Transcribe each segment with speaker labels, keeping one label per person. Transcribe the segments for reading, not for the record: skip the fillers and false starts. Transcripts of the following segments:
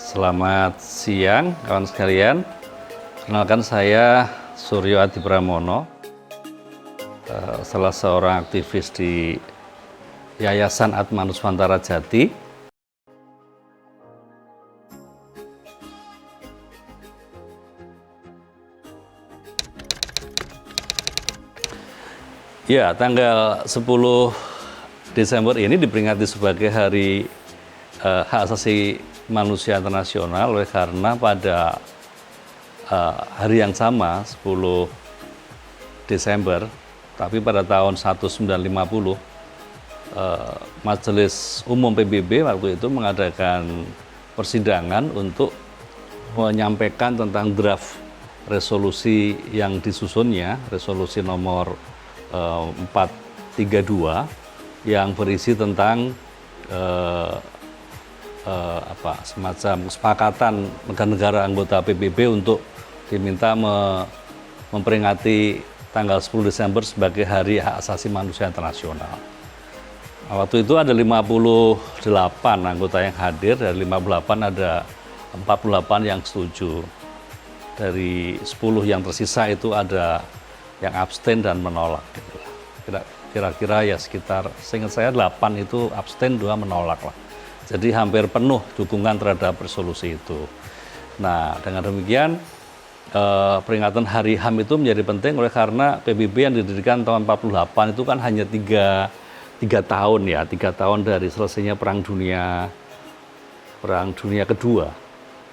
Speaker 1: Selamat siang kawan sekalian. Kenalkan saya Suryo Adi Pramono, salah seorang aktivis di Yayasan Atma Nuswantara Jati. Ya, tanggal 10 Desember ini diperingati sebagai Hari Hak Asasi Manusia Internasional oleh karena pada hari yang sama 10 Desember tapi pada tahun 1950 Majelis Umum PBB waktu itu mengadakan persidangan untuk menyampaikan tentang draft resolusi yang disusunnya, resolusi nomor 432 yang berisi tentang semacam kesepakatan negara-negara anggota PBB untuk diminta memperingati tanggal 10 Desember sebagai Hari Hak Asasi Manusia Internasional. Waktu itu ada 58 anggota yang hadir, dari 58 ada 48 yang setuju. Dari 10 yang tersisa itu ada yang abstain dan menolak. Kira-kira ya sekitar, seingat saya 8 itu abstain, 2 menolak lah. Jadi hampir penuh dukungan terhadap resolusi itu. Nah, dengan demikian peringatan Hari HAM itu menjadi penting oleh karena PBB yang didirikan tahun 48 itu kan hanya 3 tahun ya, 3 tahun dari selesainya Perang Dunia Kedua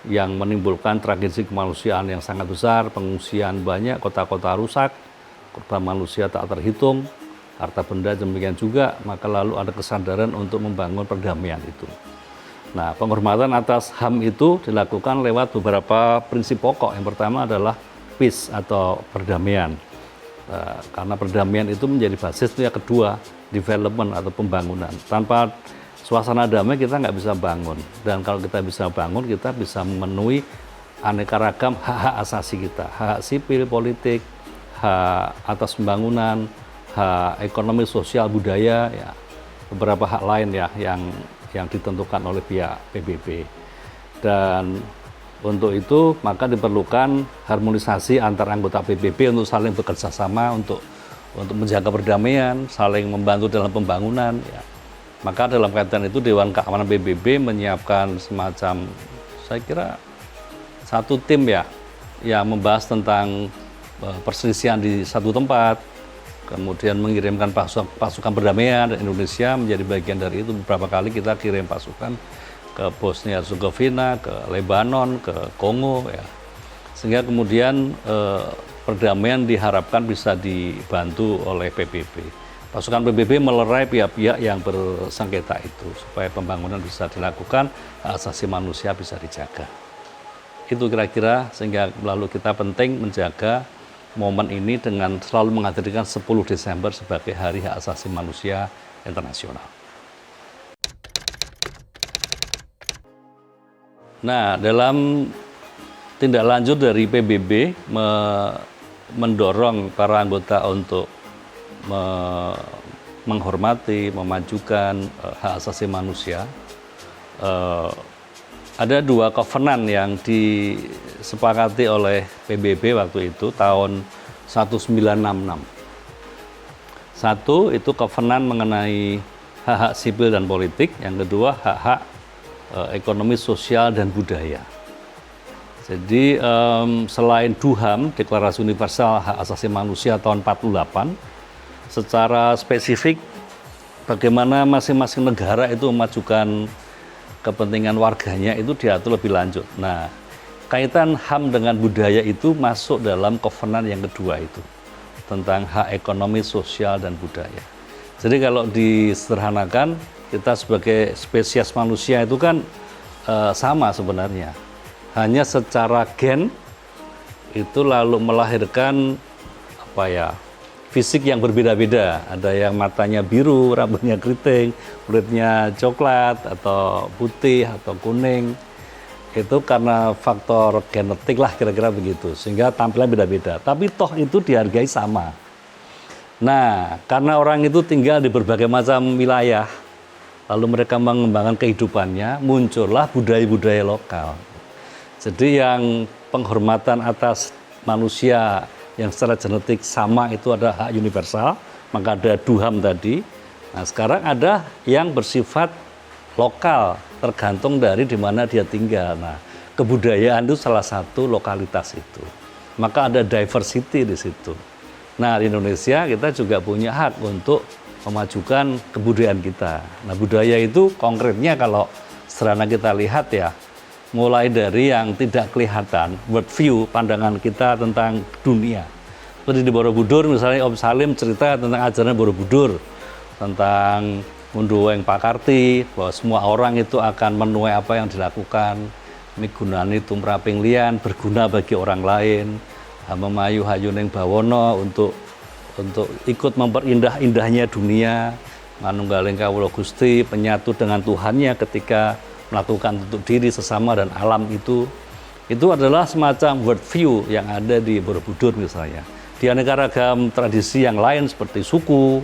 Speaker 1: yang menimbulkan tragedi kemanusiaan yang sangat besar, pengungsian banyak, kota-kota rusak, korban manusia tak terhitung, harta benda demikian juga, maka lalu ada kesadaran untuk membangun perdamaian itu. Nah, penghormatan atas HAM itu dilakukan lewat beberapa prinsip pokok. Yang pertama adalah peace atau perdamaian. Karena perdamaian itu menjadi basis. Yang kedua, development atau pembangunan. Tanpa suasana damai kita nggak bisa bangun. Dan kalau kita bisa bangun, kita bisa memenuhi aneka ragam hak-hak asasi kita. Hak sipil, politik, hak atas pembangunan, hak ekonomi, sosial, budaya, ya, beberapa hak lain ya yang ditentukan oleh pihak PBB. Dan untuk itu maka diperlukan harmonisasi antar anggota PBB untuk saling bekerja sama untuk menjaga perdamaian, saling membantu dalam pembangunan. Ya. Maka dalam kaitan itu Dewan Keamanan PBB menyiapkan semacam, saya kira satu tim ya yang membahas tentang perselisihan di satu tempat, kemudian mengirimkan pasukan perdamaian, dan Indonesia menjadi bagian dari itu. Beberapa kali kita kirim pasukan ke Bosnia Herzegovina, ke Lebanon, ke Kongo, ya. Sehingga kemudian perdamaian diharapkan bisa dibantu oleh PBB. Pasukan PBB melerai pihak-pihak yang bersengketa itu supaya pembangunan bisa dilakukan, hak asasi manusia bisa dijaga. Itu kira-kira, sehingga lalu kita penting menjaga momen ini dengan selalu menghadirkan 10 Desember sebagai Hari Hak Asasi Manusia Internasional. Nah, dalam tindak lanjut dari PBB mendorong para anggota untuk menghormati, memajukan hak asasi manusia, ada 2 covenant yang disepakati oleh PBB waktu itu tahun 1966. Satu itu covenant mengenai hak-hak sipil dan politik, yang kedua hak-hak ekonomi, sosial, dan budaya. Jadi selain DUHAM, Deklarasi Universal Hak Asasi Manusia tahun 48, secara spesifik bagaimana masing-masing negara itu memajukan kepentingan warganya itu diatur lebih lanjut. Nah, kaitan HAM dengan budaya itu masuk dalam covenant yang kedua itu, tentang hak ekonomi, sosial, dan budaya. Jadi kalau disederhanakan, kita sebagai spesies manusia itu kan sama sebenarnya. Hanya secara gen itu lalu melahirkan fisik yang berbeda-beda. Ada yang matanya biru, rambutnya keriting, kulitnya coklat atau putih atau kuning. Itu karena faktor genetik lah, kira-kira begitu. Sehingga tampilan beda-beda. Tapi toh itu dihargai sama. Nah, karena orang itu tinggal di berbagai macam wilayah, lalu mereka mengembangkan kehidupannya, muncullah budaya-budaya lokal. Jadi yang penghormatan atas manusia yang secara genetik sama itu ada hak universal, maka ada DUHAM tadi. Nah, sekarang ada yang bersifat lokal, tergantung dari di mana dia tinggal. Nah, kebudayaan itu salah satu lokalitas itu. Maka ada diversity di situ. Nah, di Indonesia kita juga punya hak untuk memajukan kebudayaan kita. Nah, budaya itu konkretnya kalau sederhana kita lihat ya, mulai dari yang tidak kelihatan, world view, pandangan kita tentang dunia. Seperti di Borobudur misalnya Om Salim cerita tentang ajaran Borobudur, tentang Munduweng Pakarti, bahwa semua orang itu akan menuai apa yang dilakukan, migunani tumraping liyan, berguna bagi orang lain, memayu hayuning bawono untuk ikut memperindah-indahnya dunia, manunggaling kawula Gusti, penyatu dengan Tuhannya ketika melakukan untuk diri sesama dan alam itu adalah semacam world view yang ada di Borobudur misalnya. Di aneka ragam tradisi yang lain seperti suku,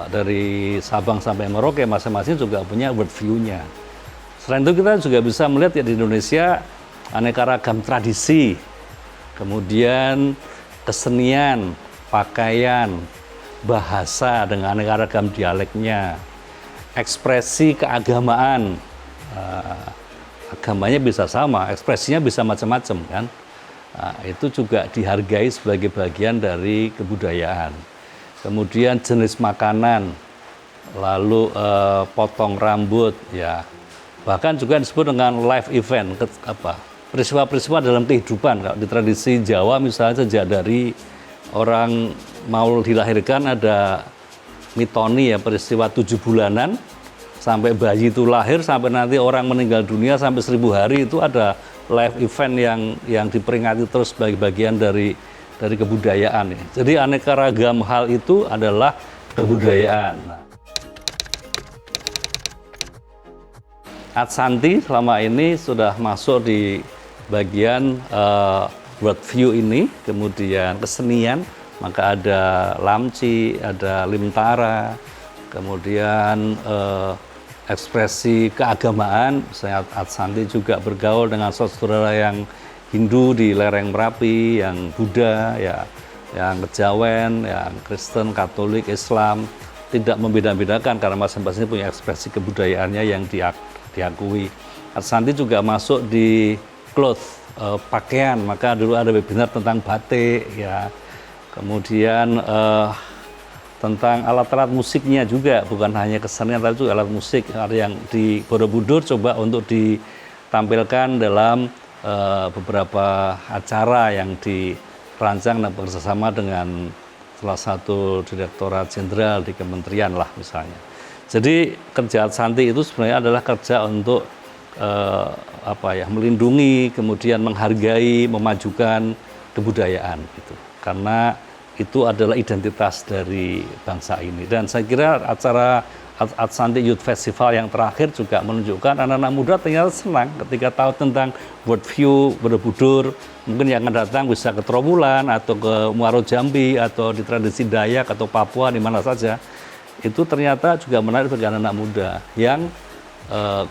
Speaker 1: dari Sabang sampai Merauke masing-masing juga punya world view-nya. Selain itu kita juga bisa melihat ya di Indonesia aneka ragam tradisi, kemudian kesenian, pakaian, bahasa dengan aneka ragam dialeknya, ekspresi keagamaan, agamanya bisa sama, ekspresinya bisa macam-macam kan. Itu juga dihargai sebagai bagian dari kebudayaan. Kemudian jenis makanan, lalu potong rambut, ya bahkan juga disebut dengan live event, peristiwa-peristiwa dalam kehidupan. Kalau di tradisi Jawa misalnya sejak dari orang mau dilahirkan ada mitoni ya, peristiwa 7 bulanan sampai bayi itu lahir sampai nanti orang meninggal dunia sampai 1000 hari itu ada live event yang diperingati terus sebagai bagian dari kebudayaan. Jadi aneka ragam hal itu adalah kebudayaan. Adsanti selama ini sudah masuk di bagian world view ini, kemudian kesenian, maka ada lamci, ada limtara, kemudian ekspresi keagamaan, misalnya Adsanti juga bergaul dengan saudara yang Hindu di lereng Merapi, yang Buddha, ya, yang Kejawen, yang Kristen, Katolik, Islam, tidak membeda-bedakan karena masing-masing punya ekspresi kebudayaannya yang diakui. Adsanti juga masuk di cloth, pakaian, maka dulu ada webinar tentang batik, ya, kemudian tentang alat-alat musiknya juga, bukan hanya kesenian tapi juga alat musik. Ada yang di Borobudur coba untuk ditampilkan dalam beberapa acara yang dirancang dan bekerjasama dengan salah satu direktorat jenderal di kementerian lah misalnya. Jadi kerja Adsanti itu sebenarnya adalah kerja untuk melindungi, kemudian menghargai, memajukan kebudayaan gitu. Karena itu adalah identitas dari bangsa ini. Dan saya kira acara Adsanti Youth Festival yang terakhir juga menunjukkan anak-anak muda ternyata senang ketika tahu tentang world view Borobudur. Mungkin yang akan datang bisa ke Trowulan atau ke Muaro Jambi atau di tradisi Dayak atau Papua di mana saja. Itu ternyata juga menarik bagi anak-anak muda yang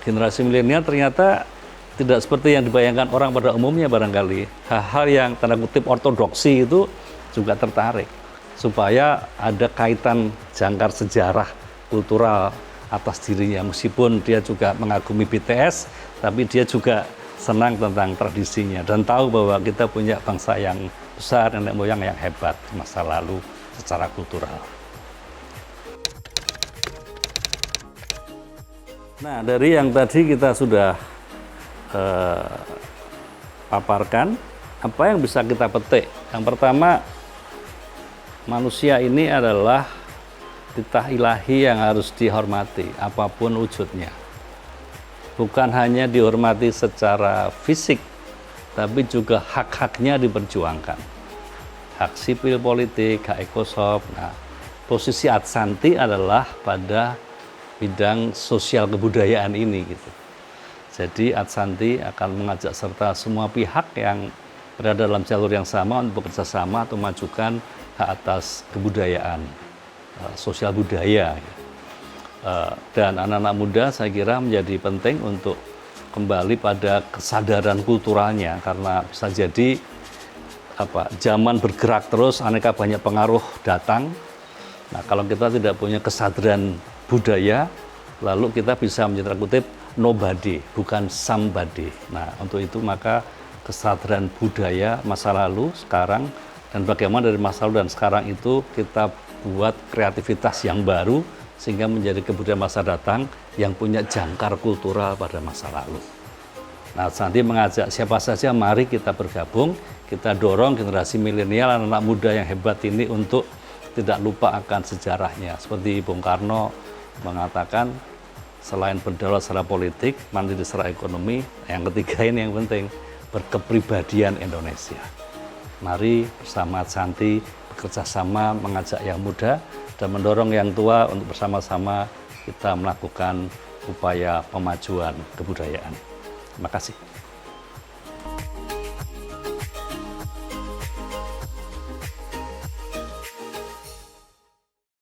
Speaker 1: generasi milenial ternyata tidak seperti yang dibayangkan orang pada umumnya barangkali. Hal-hal yang tanda kutip ortodoksi itu juga tertarik supaya ada kaitan jangkar sejarah kultural atas dirinya, meskipun dia juga mengagumi BTS tapi dia juga senang tentang tradisinya dan tahu bahwa kita punya bangsa yang besar, nenek moyang yang hebat di masa lalu secara kultural. Nah, dari yang tadi kita sudah paparkan, apa yang bisa kita petik? Yang pertama, manusia ini adalah titah ilahi yang harus dihormati, apapun wujudnya. Bukan hanya dihormati secara fisik, tapi juga hak-haknya diperjuangkan. Hak sipil politik, hak ekosop. Nah, posisi Adsanti adalah pada bidang sosial kebudayaan ini gitu. Jadi Adsanti akan mengajak serta semua pihak yang berada dalam jalur yang sama untuk bekerja sama atau memajukan hak atas kebudayaan, sosial budaya. Dan anak-anak muda saya kira menjadi penting untuk kembali pada kesadaran kulturalnya, karena bisa jadi zaman bergerak terus, aneka banyak pengaruh datang. Nah, kalau kita tidak punya kesadaran budaya, lalu kita bisa menjadi kutip nobody, bukan somebody. Nah, untuk itu maka kesadaran budaya masa lalu, sekarang, dan bagaimana dari masa lalu dan sekarang itu kita buat kreativitas yang baru sehingga menjadi kebudayaan masa datang yang punya jangkar kultural pada masa lalu. Nah, nanti mengajak siapa saja, mari kita bergabung, kita dorong generasi milenial, anak muda yang hebat ini untuk tidak lupa akan sejarahnya. Seperti Bung Karno mengatakan, selain berdaulat secara politik, mandiri secara ekonomi, yang ketiga ini yang penting, berkepribadian Indonesia. Mari bersama Santi bekerja sama mengajak yang muda dan mendorong yang tua untuk bersama-sama kita melakukan upaya pemajuan kebudayaan. Terima kasih.